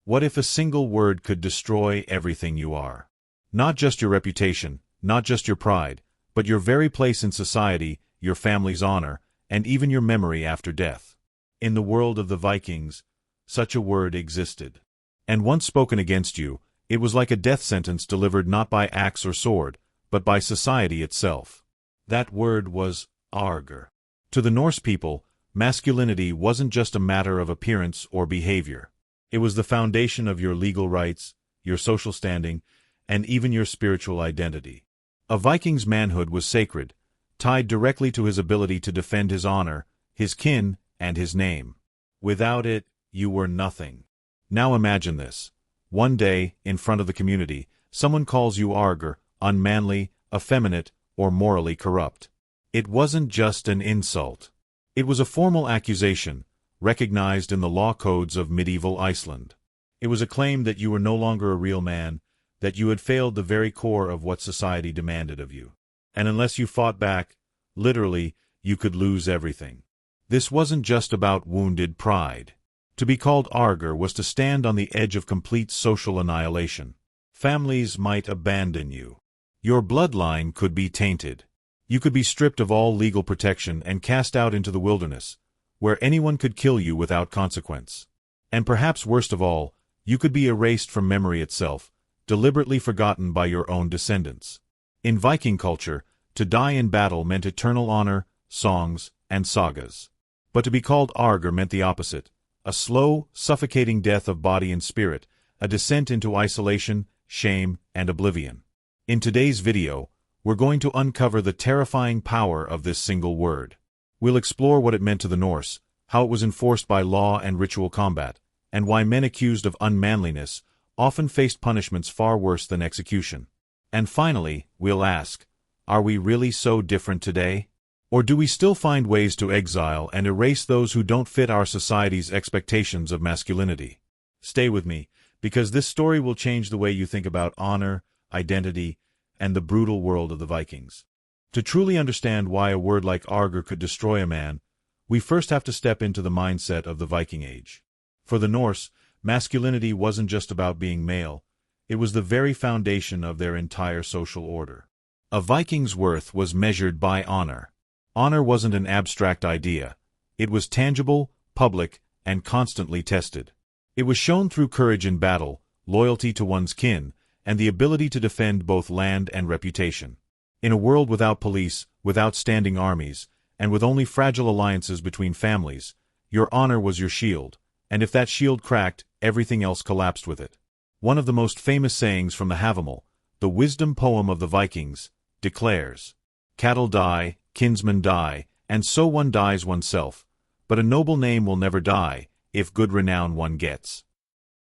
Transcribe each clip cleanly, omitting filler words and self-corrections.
What if a single word could destroy everything you are? Not just your reputation, not just your pride, but your very place in society, your family's honor, and even your memory after death. In the world of the Vikings, such a word existed. And once spoken against you, it was like a death sentence delivered not by axe or sword, but by society itself. That word was Argr. To the Norse people, masculinity wasn't just a matter of appearance or behavior. It was the foundation of your legal rights, your social standing, and even your spiritual identity. A Viking's manhood was sacred, tied directly to his ability to defend his honor, his kin, and his name. Without it, you were nothing. Now imagine this. One day, in front of the community, someone calls you Argr, unmanly, effeminate, or morally corrupt. It wasn't just an insult. It was a formal accusation, recognized in the law codes of medieval Iceland. It was a claim that you were no longer a real man, that you had failed the very core of what society demanded of you. And unless you fought back, literally, you could lose everything. This wasn't just about wounded pride. To be called Argr was to stand on the edge of complete social annihilation. Families might abandon you. Your bloodline could be tainted. You could be stripped of all legal protection and cast out into the wilderness, where anyone could kill you without consequence. And perhaps worst of all, you could be erased from memory itself, deliberately forgotten by your own descendants. In Viking culture, to die in battle meant eternal honor, songs, and sagas. But to be called Argr meant the opposite, a slow, suffocating death of body and spirit, a descent into isolation, shame, and oblivion. In today's video, we're going to uncover the terrifying power of this single word. We'll explore what it meant to the Norse, how it was enforced by law and ritual combat, and why men accused of unmanliness often faced punishments far worse than execution. And finally, we'll ask, are we really so different today? Or do we still find ways to exile and erase those who don't fit our society's expectations of masculinity? Stay with me, because this story will change the way you think about honor, identity, and the brutal world of the Vikings. To truly understand why a word like Argr could destroy a man, we first have to step into the mindset of the Viking Age. For the Norse, masculinity wasn't just about being male, it was the very foundation of their entire social order. A Viking's worth was measured by honor. Honor wasn't an abstract idea. It was tangible, public, and constantly tested. It was shown through courage in battle, loyalty to one's kin, and the ability to defend both land and reputation. In a world without police, without standing armies, and with only fragile alliances between families, your honor was your shield, and if that shield cracked, everything else collapsed with it. One of the most famous sayings from the Havamal, the wisdom poem of the Vikings, declares, "Cattle die, kinsmen die, and so one dies oneself, but a noble name will never die, if good renown one gets."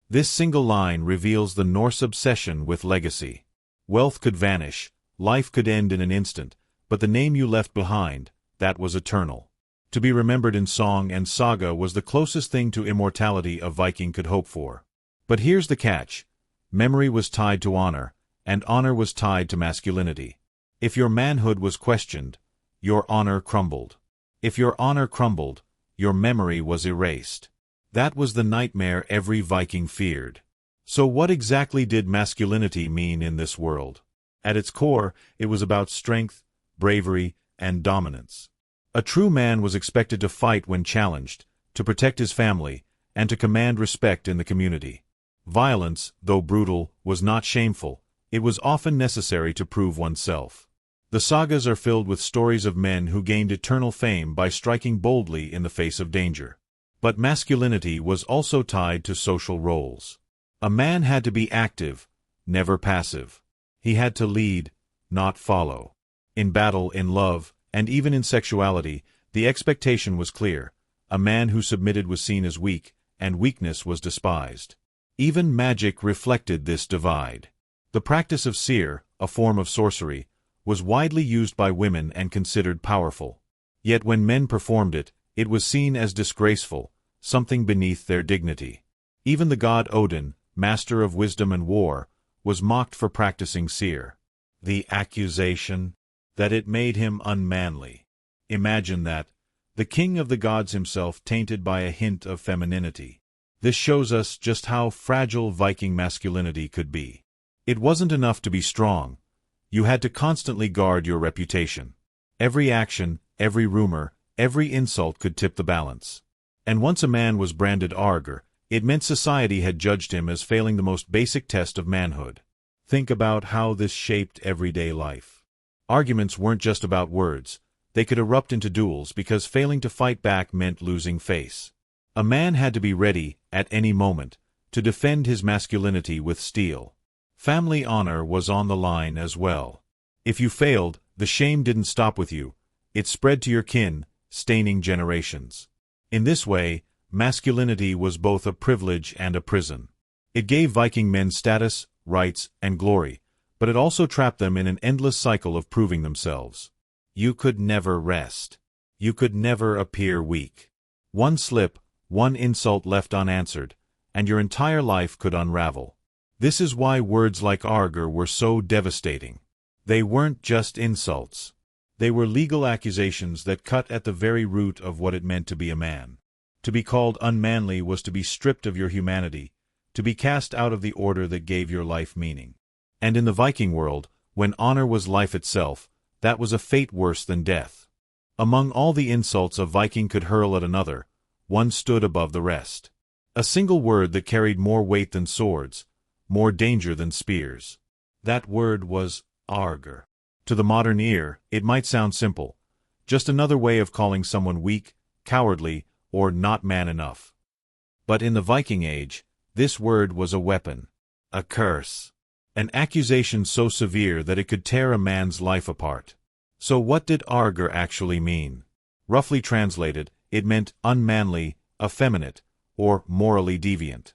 This single line reveals the Norse obsession with legacy. Wealth could vanish, life could end in an instant, but the name you left behind, that was eternal. To be remembered in song and saga was the closest thing to immortality a Viking could hope for. But here's the catch. Memory was tied to honor, and honor was tied to masculinity. If your manhood was questioned, your honor crumbled. If your honor crumbled, your memory was erased. That was the nightmare every Viking feared. So what exactly did masculinity mean in this world? At its core, it was about strength, bravery, and dominance. A true man was expected to fight when challenged, to protect his family, and to command respect in the community. Violence, though brutal, was not shameful. It was often necessary to prove oneself. The sagas are filled with stories of men who gained eternal fame by striking boldly in the face of danger. But masculinity was also tied to social roles. A man had to be active, never passive. He had to lead, not follow. In battle, in love, and even in sexuality, the expectation was clear. A man who submitted was seen as weak, and weakness was despised. Even magic reflected this divide. The practice of seer, a form of sorcery, was widely used by women and considered powerful. Yet when men performed it, it was seen as disgraceful, something beneath their dignity. Even the god Odin, master of wisdom and war, was mocked for practicing seer. The accusation that it made him unmanly. Imagine that, the king of the gods himself tainted by a hint of femininity. This shows us just how fragile Viking masculinity could be. It wasn't enough to be strong. You had to constantly guard your reputation. Every action, every rumor, every insult could tip the balance. And once a man was branded Argr, it meant society had judged him as failing the most basic test of manhood. Think about how this shaped everyday life. Arguments weren't just about words. They could erupt into duels because failing to fight back meant losing face. A man had to be ready, at any moment, to defend his masculinity with steel. Family honor was on the line as well. If you failed, the shame didn't stop with you. It spread to your kin, staining generations. In this way, masculinity was both a privilege and a prison. It gave Viking men status, rights, and glory, but it also trapped them in an endless cycle of proving themselves. You could never rest. You could never appear weak. One slip, one insult left unanswered, and your entire life could unravel. This is why words like Argr were so devastating. They weren't just insults. They were legal accusations that cut at the very root of what it meant to be a man. To be called unmanly was to be stripped of your humanity, to be cast out of the order that gave your life meaning. And in the Viking world, when honor was life itself, that was a fate worse than death. Among all the insults a Viking could hurl at another, one stood above the rest. A single word that carried more weight than swords, more danger than spears. That word was Argr. To the modern ear, it might sound simple, just another way of calling someone weak, cowardly, or not man enough. But in the Viking age, this word was a weapon, a curse, an accusation so severe that it could tear a man's life apart. So what did Argr actually mean? Roughly translated, it meant unmanly, effeminate, or morally deviant.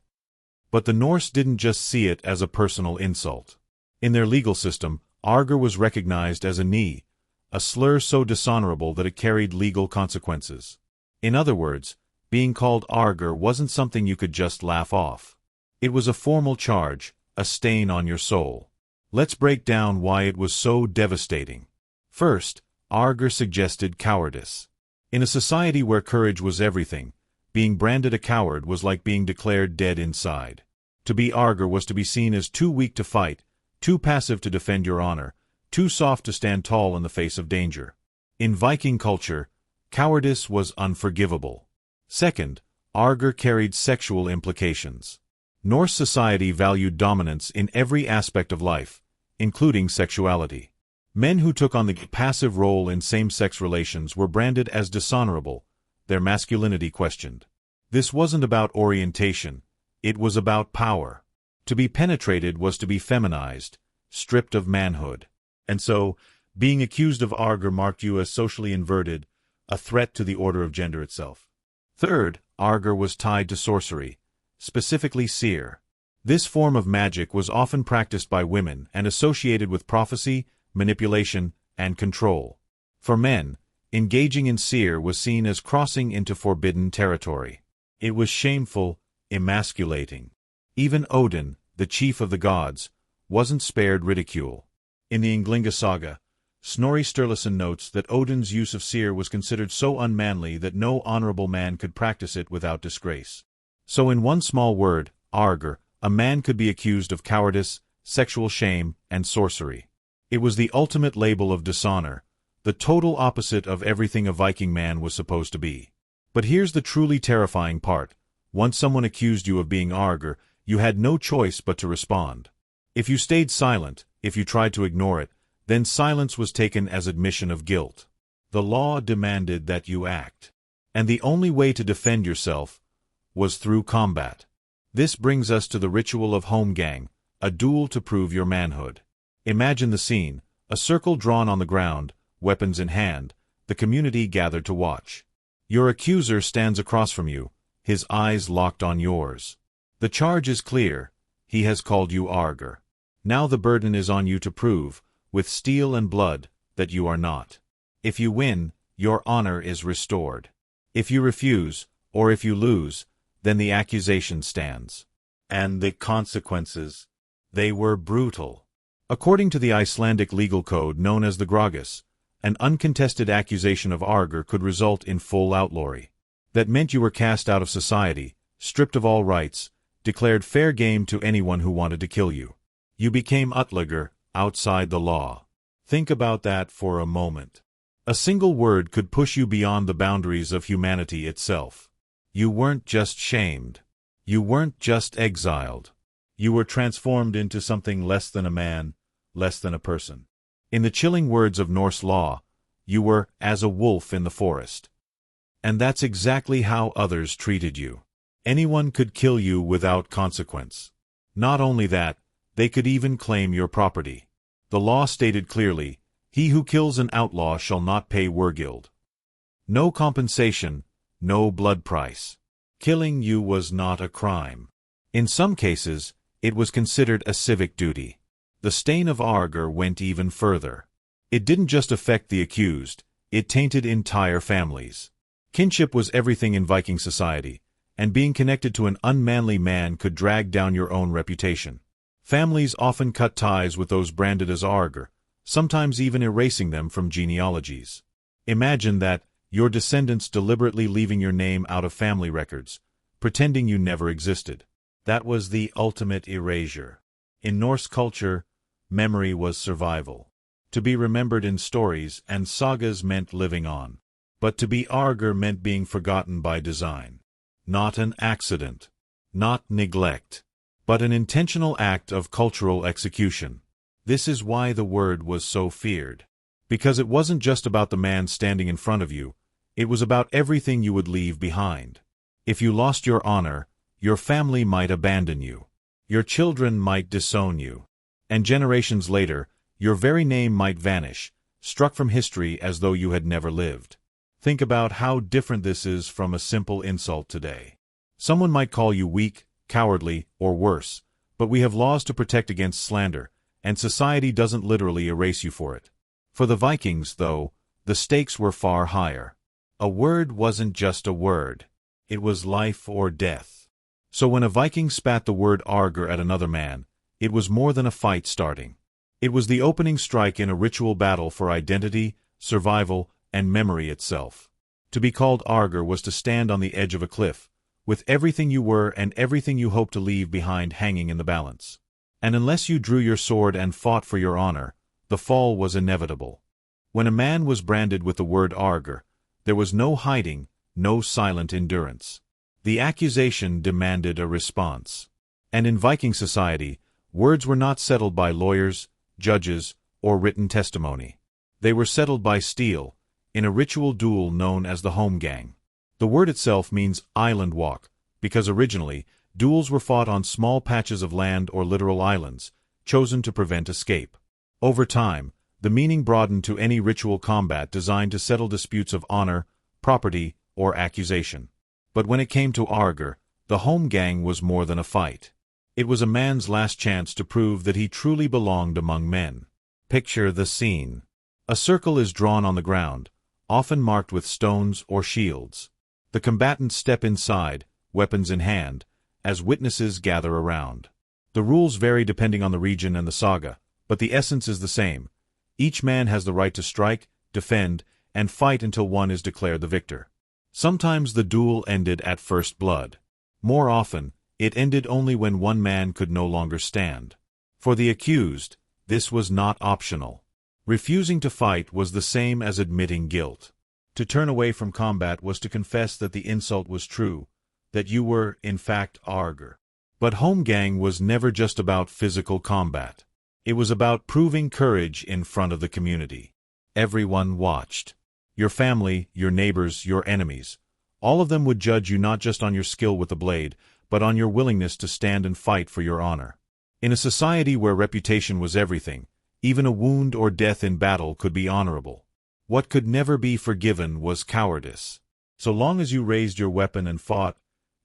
But the Norse didn't just see it as a personal insult. In their legal system, Argr was recognized as a knee, a slur so dishonorable that it carried legal consequences. In other words, being called Argr wasn't something you could just laugh off. It was a formal charge, a stain on your soul. Let's break down why it was so devastating. First, Argr suggested cowardice. In a society where courage was everything, being branded a coward was like being declared dead inside. To be Argr was to be seen as too weak to fight, too passive to defend your honor, too soft to stand tall in the face of danger. In Viking culture, cowardice was unforgivable. Second, Argr carried sexual implications. Norse society valued dominance in every aspect of life, including sexuality. Men who took on the passive role in same-sex relations were branded as dishonorable, their masculinity questioned. This wasn't about orientation, it was about power. To be penetrated was to be feminized, stripped of manhood. And so, being accused of Argr marked you as socially inverted, a threat to the order of gender itself. Third, Argr was tied to sorcery, specifically seer. This form of magic was often practiced by women and associated with prophecy, manipulation, and control. For men, engaging in seer was seen as crossing into forbidden territory. It was shameful, emasculating. Even Odin, the chief of the gods, wasn't spared ridicule. In the Ynglinga saga, Snorri Sturluson notes that Odin's use of seer was considered so unmanly that no honorable man could practice it without disgrace. So in one small word, Argr, a man could be accused of cowardice, sexual shame, and sorcery. It was the ultimate label of dishonor, the total opposite of everything a Viking man was supposed to be. But here's the truly terrifying part. Once someone accused you of being Argr, you had no choice but to respond. If you stayed silent, if you tried to ignore it, then silence was taken as admission of guilt. The law demanded that you act. And the only way to defend yourself was through combat. This brings us to the ritual of holmgang, a duel to prove your manhood. Imagine the scene, a circle drawn on the ground, weapons in hand, the community gathered to watch. Your accuser stands across from you, his eyes locked on yours. The charge is clear, he has called you Argr. Now the burden is on you to prove, with steel and blood, that you are not. If you win, your honor is restored. If you refuse, or if you lose, then the accusation stands. And the consequences, they were brutal. According to the Icelandic legal code known as the Grágis, an uncontested accusation of Argr could result in full outlawry. That meant you were cast out of society, stripped of all rights, declared fair game to anyone who wanted to kill you. You became outlawry, outside the law. Think about that for a moment. A single word could push you beyond the boundaries of humanity itself. You weren't just shamed. You weren't just exiled. You were transformed into something less than a man, less than a person. In the chilling words of Norse law, you were as a wolf in the forest. And that's exactly how others treated you. Anyone could kill you without consequence. Not only that, they could even claim your property. The law stated clearly, "He who kills an outlaw shall not pay wergild." No compensation, no blood price. Killing you was not a crime. In some cases, it was considered a civic duty. The stain of Argr went even further. It didn't just affect the accused, it tainted entire families. Kinship was everything in Viking society, and being connected to an unmanly man could drag down your own reputation. Families often cut ties with those branded as Argr, sometimes even erasing them from genealogies. Imagine that, your descendants deliberately leaving your name out of family records, pretending you never existed. That was the ultimate erasure. In Norse culture, memory was survival. To be remembered in stories and sagas meant living on. But to be Argr meant being forgotten by design. Not an accident. Not neglect. But an intentional act of cultural execution. This is why the word was so feared. Because it wasn't just about the man standing in front of you, it was about everything you would leave behind. If you lost your honor, your family might abandon you. Your children might disown you. And generations later, your very name might vanish, struck from history as though you had never lived. Think about how different this is from a simple insult today. Someone might call you weak, cowardly, or worse, but we have laws to protect against slander, and society doesn't literally erase you for it. For the Vikings, though, the stakes were far higher. A word wasn't just a word. It was life or death. So when a Viking spat the word Argr at another man, it was more than a fight starting. It was the opening strike in a ritual battle for identity, survival, and memory itself. To be called Argr was to stand on the edge of a cliff, with everything you were and everything you hoped to leave behind hanging in the balance. And unless you drew your sword and fought for your honor, the fall was inevitable. When a man was branded with the word Argr, there was no hiding, no silent endurance. The accusation demanded a response. And in Viking society, words were not settled by lawyers, judges, or written testimony. They were settled by steel, in a ritual duel known as the holmgang. The word itself means island walk, because originally, duels were fought on small patches of land or literal islands, chosen to prevent escape. Over time, the meaning broadened to any ritual combat designed to settle disputes of honor, property, or accusation. But when it came to Argr, the holmgang was more than a fight. It was a man's last chance to prove that he truly belonged among men. Picture the scene. A circle is drawn on the ground, often marked with stones or shields. The combatants step inside, weapons in hand, as witnesses gather around. The rules vary depending on the region and the saga, but the essence is the same. Each man has the right to strike, defend, and fight until one is declared the victor. Sometimes the duel ended at first blood. More often, it ended only when one man could no longer stand. For the accused, this was not optional. Refusing to fight was the same as admitting guilt. To turn away from combat was to confess that the insult was true, that you were, in fact, Argr. But holmgang was never just about physical combat. It was about proving courage in front of the community. Everyone watched. Your family, your neighbors, your enemies. All of them would judge you not just on your skill with the blade, but on your willingness to stand and fight for your honor. In a society where reputation was everything, even a wound or death in battle could be honorable. What could never be forgiven was cowardice. So long as you raised your weapon and fought,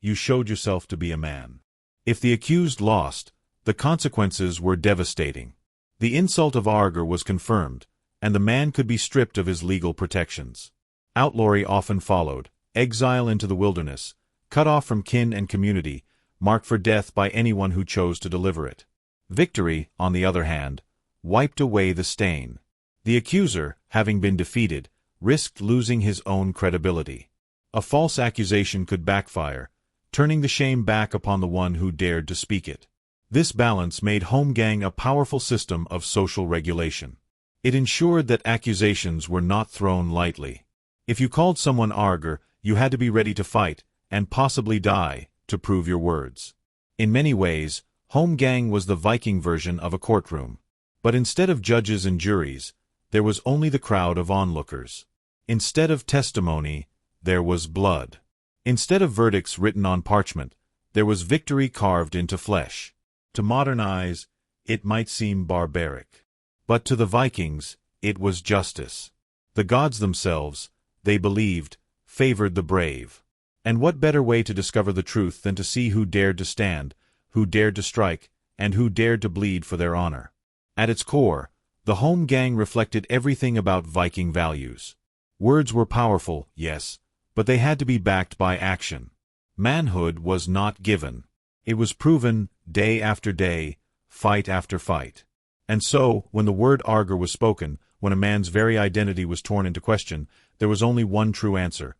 you showed yourself to be a man. If the accused lost, the consequences were devastating. The insult of Argr was confirmed, and the man could be stripped of his legal protections. Outlawry often followed, exile into the wilderness, cut off from kin and community, marked for death by anyone who chose to deliver it. Victory, on the other hand, wiped away the stain. The accuser, having been defeated, risked losing his own credibility. A false accusation could backfire, turning the shame back upon the one who dared to speak it. This balance made holmgang a powerful system of social regulation. It ensured that accusations were not thrown lightly. If you called someone Argr, you had to be ready to fight, and possibly die, to prove your words. In many ways, holmgang was the Viking version of a courtroom. But instead of judges and juries, there was only the crowd of onlookers. Instead of testimony, there was blood. Instead of verdicts written on parchment, there was victory carved into flesh. To modern eyes, it might seem barbaric. But to the Vikings, it was justice. The gods themselves, they believed, favored the brave. And what better way to discover the truth than to see who dared to stand, who dared to strike, and who dared to bleed for their honor? At its core, the holmgang reflected everything about Viking values. Words were powerful, yes, but they had to be backed by action. Manhood was not given. It was proven, day after day, fight after fight. And so, when the word Argr was spoken, when a man's very identity was torn into question, there was only one true answer.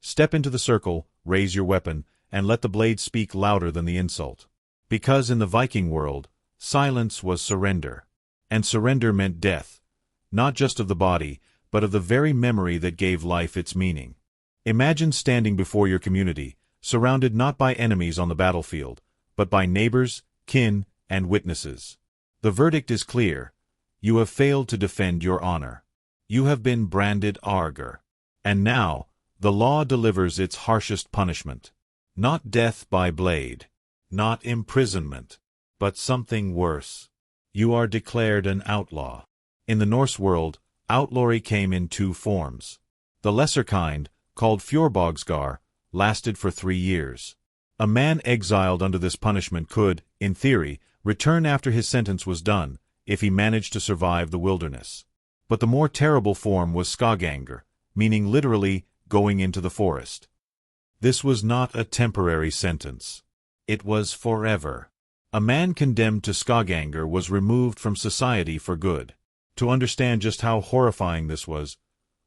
Step into the circle, raise your weapon, and let the blade speak louder than the insult. Because in the Viking world, silence was surrender. And surrender meant death, not just of the body, but of the very memory that gave life its meaning. Imagine standing before your community, surrounded not by enemies on the battlefield, but by neighbors, kin, and witnesses. The verdict is clear. You have failed to defend your honor. You have been branded Argr. And now, the law delivers its harshest punishment. Not death by blade, not imprisonment, but something worse. You are declared an outlaw. In the Norse world, outlawry came in two forms. The lesser kind, called fjorbogsgar, lasted for 3 years. A man exiled under this punishment could, in theory, return after his sentence was done, if he managed to survive the wilderness. But the more terrible form was skóggangr, meaning literally going into the forest. This was not a temporary sentence. It was forever. A man condemned to skóggangr was removed from society for good. To understand just how horrifying this was,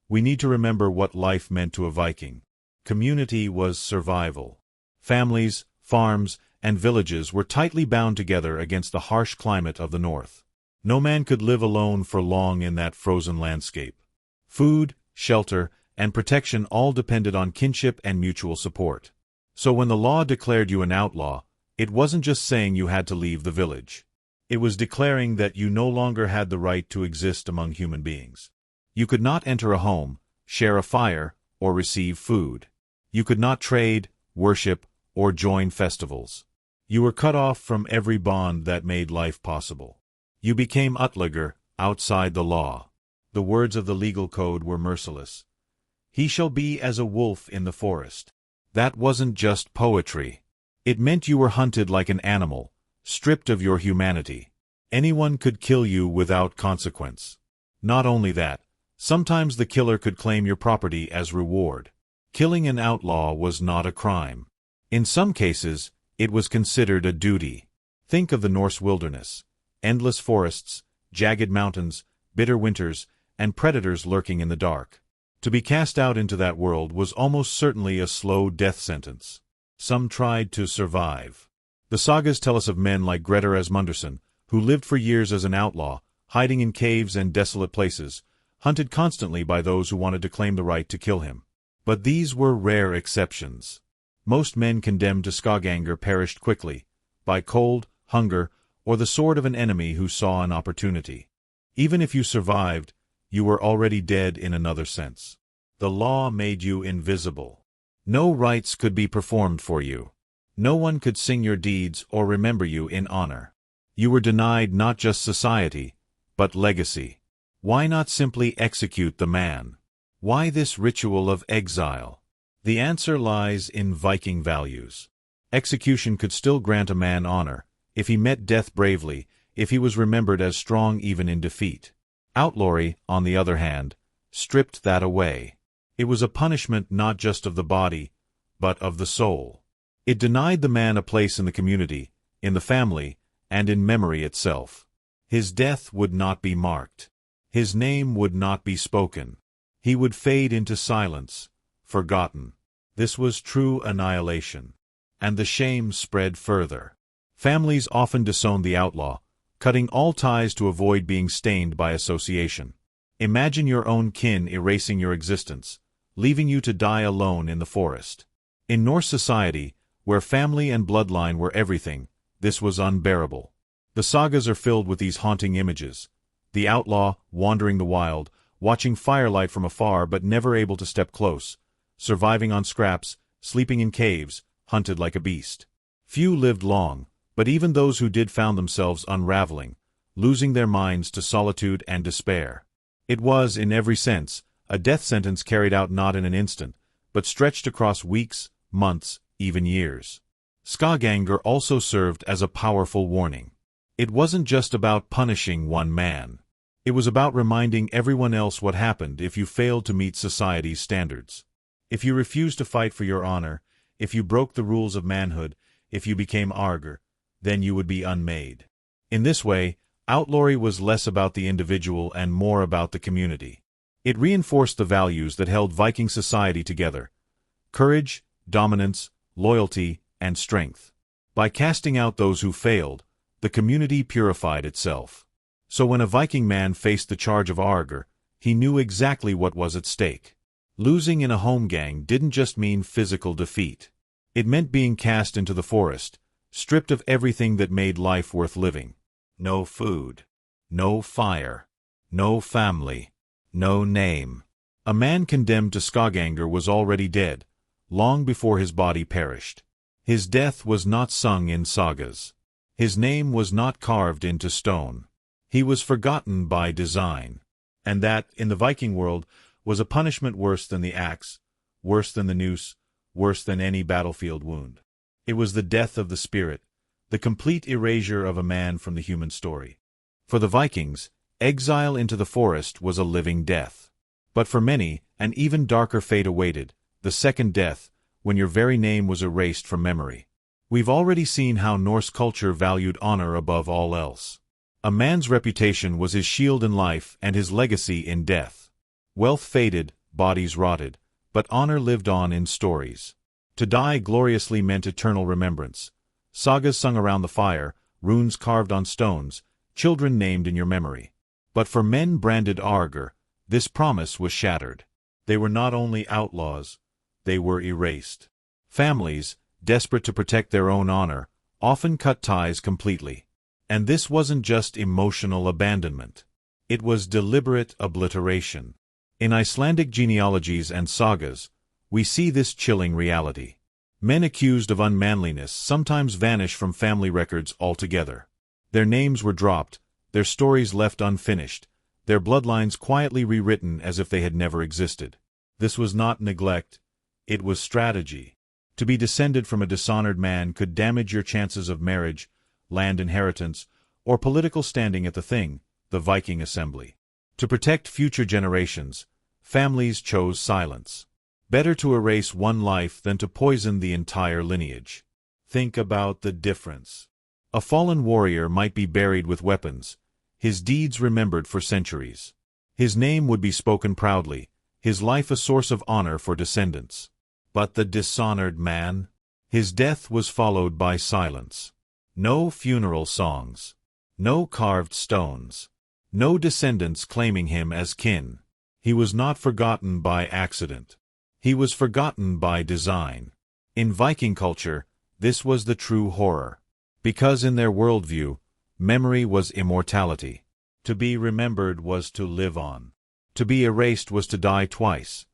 we need to remember what life meant to a Viking. Community was survival. Families, farms, and villages were tightly bound together against the harsh climate of the north. No man could live alone for long in that frozen landscape. Food, shelter, and protection all depended on kinship and mutual support. So when the law declared you an outlaw, it wasn't just saying you had to leave the village. It was declaring that you no longer had the right to exist among human beings. You could not enter a home, share a fire, or receive food. You could not trade, worship, or join festivals. You were cut off from every bond that made life possible. You became outlawry, outside the law. The words of the legal code were merciless. He shall be as a wolf in the forest. That wasn't just poetry. It meant you were hunted like an animal, stripped of your humanity. Anyone could kill you without consequence. Not only that, sometimes the killer could claim your property as reward. Killing an outlaw was not a crime. In some cases, it was considered a duty. Think of the Norse wilderness. Endless forests, jagged mountains, bitter winters, and predators lurking in the dark. To be cast out into that world was almost certainly a slow death sentence. Some tried to survive. The sagas tell us of men like Grettir Asmundarson, who lived for years as an outlaw, hiding in caves and desolate places, hunted constantly by those who wanted to claim the right to kill him. But these were rare exceptions. Most men condemned to skóggangr perished quickly, by cold, hunger, or the sword of an enemy who saw an opportunity. Even if you survived, you were already dead in another sense. The law made you invisible. No rites could be performed for you. No one could sing your deeds or remember you in honor. You were denied not just society, but legacy. Why not simply execute the man? Why this ritual of exile? The answer lies in Viking values. Execution could still grant a man honor, if he met death bravely, if he was remembered as strong even in defeat. Outlawry, on the other hand, stripped that away. It was a punishment not just of the body, but of the soul. It denied the man a place in the community, in the family, and in memory itself. His death would not be marked. His name would not be spoken. He would fade into silence, forgotten. This was true annihilation. and the shame spread further. Families often disowned the outlaw, cutting all ties to avoid being stained by association. Imagine your own kin erasing your existence, leaving you to die alone in the forest. In Norse society, where family and bloodline were everything, this was unbearable. The sagas are filled with these haunting images. The outlaw, wandering the wild, watching firelight from afar but never able to step close, surviving on scraps, sleeping in caves, hunted like a beast. Few lived long, but even those who did found themselves unraveling, losing their minds to solitude and despair. It was, in every sense, a death sentence carried out not in an instant, but stretched across weeks, months, even years. Skóggangr also served as a powerful warning. It wasn't just about punishing one man. It was about reminding everyone else what happened if you failed to meet society's standards. If you refused to fight for your honor, if you broke the rules of manhood, if you became Argr, then you would be unmade. In this way, outlawry was less about the individual and more about the community. It reinforced the values that held Viking society together: courage, dominance, loyalty, and strength. By casting out those who failed, the community purified itself. So when a Viking man faced the charge of Argr, he knew exactly what was at stake. Losing in a holmgang didn't just mean physical defeat. It meant being cast into the forest, stripped of everything that made life worth living. No food, no fire, no family, no name. A man condemned to skóggangr was already dead, long before his body perished. His death was not sung in sagas. His name was not carved into stone. He was forgotten by design. And that, in the Viking world, was a punishment worse than the axe, worse than the noose, worse than any battlefield wound. It was the death of the spirit, the complete erasure of a man from the human story. For the Vikings, exile into the forest was a living death. But for many, an even darker fate awaited, the second death, when your very name was erased from memory. We've already seen how Norse culture valued honor above all else. A man's reputation was his shield in life and his legacy in death. Wealth faded, bodies rotted, but honor lived on in stories. To die gloriously meant eternal remembrance. Sagas sung around the fire, runes carved on stones, children named in your memory. But for men branded Argr, this promise was shattered. They were not only outlaws, they were erased. Families, desperate to protect their own honor, often cut ties completely. And this wasn't just emotional abandonment. It was deliberate obliteration. In Icelandic genealogies and sagas, we see this chilling reality. Men accused of unmanliness sometimes vanish from family records altogether. Their names were dropped, their stories left unfinished, their bloodlines quietly rewritten as if they had never existed. This was not neglect, it was strategy. To be descended from a dishonored man could damage your chances of marriage, land inheritance, or political standing at the thing, the Viking assembly. To protect future generations, families chose silence. Better to erase one life than to poison the entire lineage. Think about the difference. A fallen warrior might be buried with weapons, his deeds remembered for centuries. His name would be spoken proudly, his life a source of honor for descendants. But the dishonored man? His death was followed by silence. No funeral songs. No carved stones. No descendants claiming him as kin. He was not forgotten by accident. He was forgotten by design. In Viking culture, this was the true horror. Because in their worldview, memory was immortality. To be remembered was to live on. To be erased was to die twice.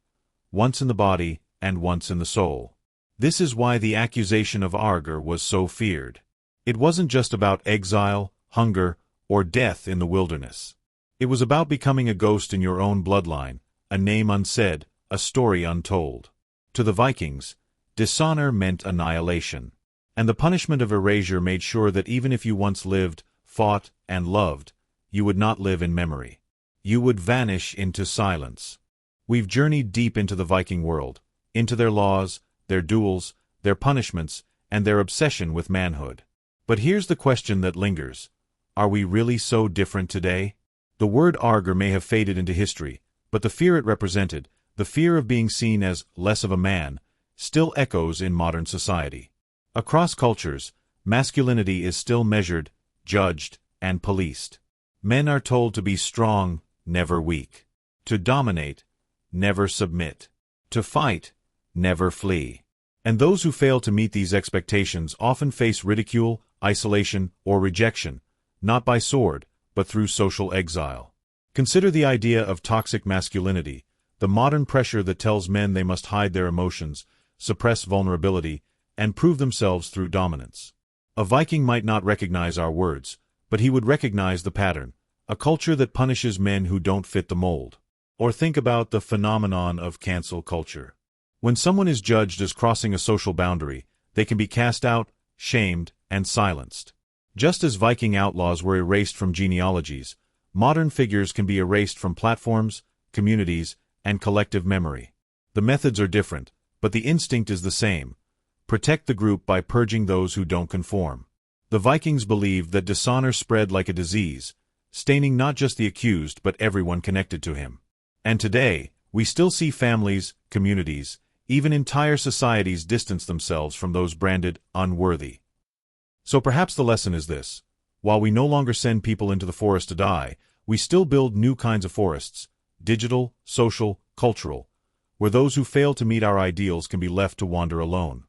Once in the body, and once in the soul. This is why the accusation of Argr was so feared. It wasn't just about exile, hunger, or death in the wilderness. It was about becoming a ghost in your own bloodline, a name unsaid, a story untold. To the Vikings, dishonor meant annihilation. And the punishment of erasure made sure that even if you once lived, fought, and loved, you would not live in memory. You would vanish into silence. We've journeyed deep into the Viking world, into their laws, their duels, their punishments, and their obsession with manhood. But here's the question that lingers. Are we really so different today? The word Argr may have faded into history, but the fear it represented, the fear of being seen as less of a man, still echoes in modern society. Across cultures, masculinity is still measured, judged, and policed. Men are told to be strong, never weak. To dominate, never submit. To fight, never flee. And those who fail to meet these expectations often face ridicule, isolation, or rejection, not by sword, but through social exile. Consider the idea of toxic masculinity, the modern pressure that tells men they must hide their emotions, suppress vulnerability, and prove themselves through dominance. A Viking might not recognize our words, but he would recognize the pattern, a culture that punishes men who don't fit the mold. Or think about the phenomenon of cancel culture. When someone is judged as crossing a social boundary, they can be cast out, shamed, and silenced. Just as Viking outlaws were erased from genealogies, modern figures can be erased from platforms, communities, and collective memory. The methods are different, but the instinct is the same. Protect the group by purging those who don't conform. The Vikings believed that dishonor spread like a disease, staining not just the accused but everyone connected to him. And today, we still see families, communities, even entire societies distance themselves from those branded unworthy. So perhaps the lesson is this: while we no longer send people into the forest to die, we still build new kinds of forests, digital, social, cultural, where those who fail to meet our ideals can be left to wander alone.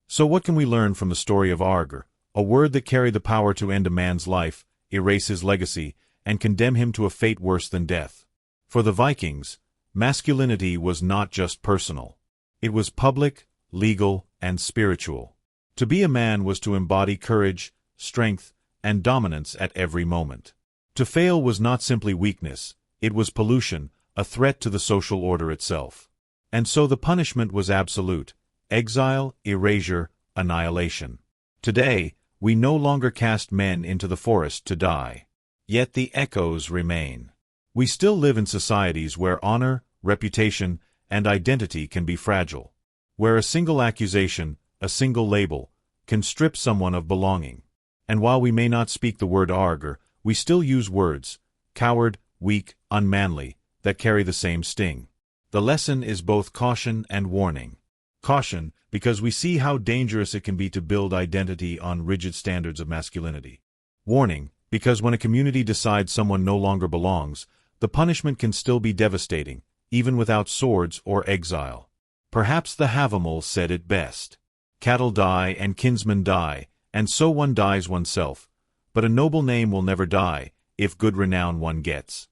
So what can we learn from the story of Argr, a word that carried the power to end a man's life, erase his legacy, and condemn him to a fate worse than death? For the Vikings, masculinity was not just personal. It was public, legal, and spiritual. To be a man was to embody courage, strength, and dominance at every moment. To fail was not simply weakness, it was pollution, a threat to the social order itself. And so the punishment was absolute: exile, erasure, annihilation. Today, we no longer cast men into the forest to die. Yet the echoes remain. We still live in societies where honor, reputation, and identity can be fragile, where a single accusation, a single label, can strip someone of belonging. And while we may not speak the word Argr, we still use words, coward, weak, unmanly, that carry the same sting. The lesson is both caution and warning. Caution, because we see how dangerous it can be to build identity on rigid standards of masculinity. Warning, because when a community decides someone no longer belongs, the punishment can still be devastating, even without swords or exile. Perhaps the Havamal said it best: cattle die and kinsmen die, and so one dies oneself, but a noble name will never die, if good renown one gets.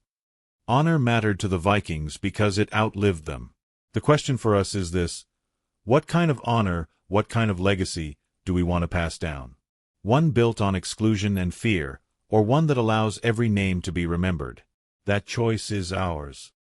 Honor mattered to the Vikings because it outlived them. The question for us is this: what kind of honor, what kind of legacy, do we want to pass down? One built on exclusion and fear, or one that allows every name to be remembered? That choice is ours.